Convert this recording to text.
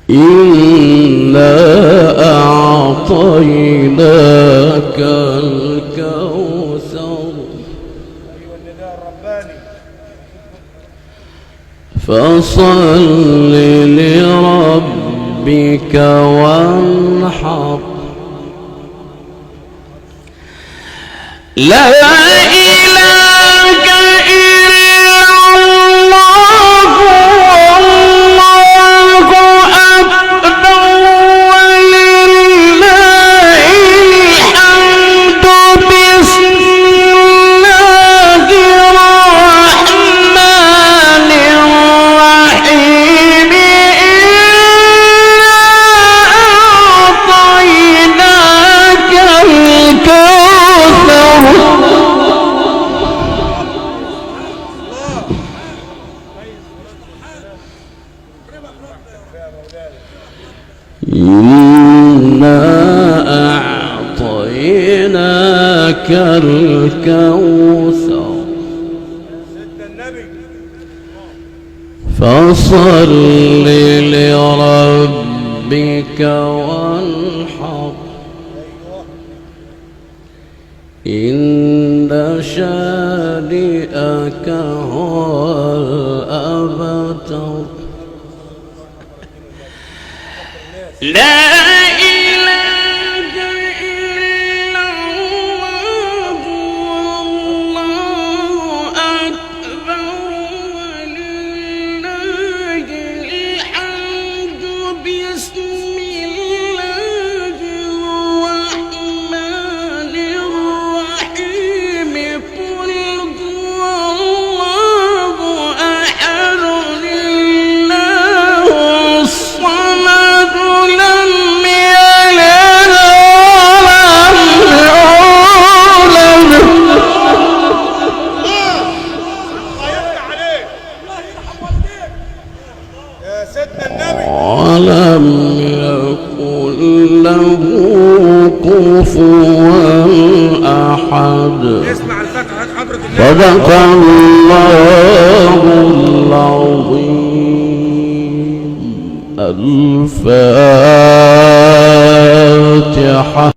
إنا أعطيناك الكوثر فصل لربك وانحر لا إنا أعطيناك الكوثر فصل لربك وانحر إن شانئك هو الأبتر لا إله إلا الله والله أكبر ولله الحمد بسم الله الرحمن الرحيم قل هو الله أحد الله الصمد ولم يكن له كفوا أحد. صدق الله العظيم. الفاتحة.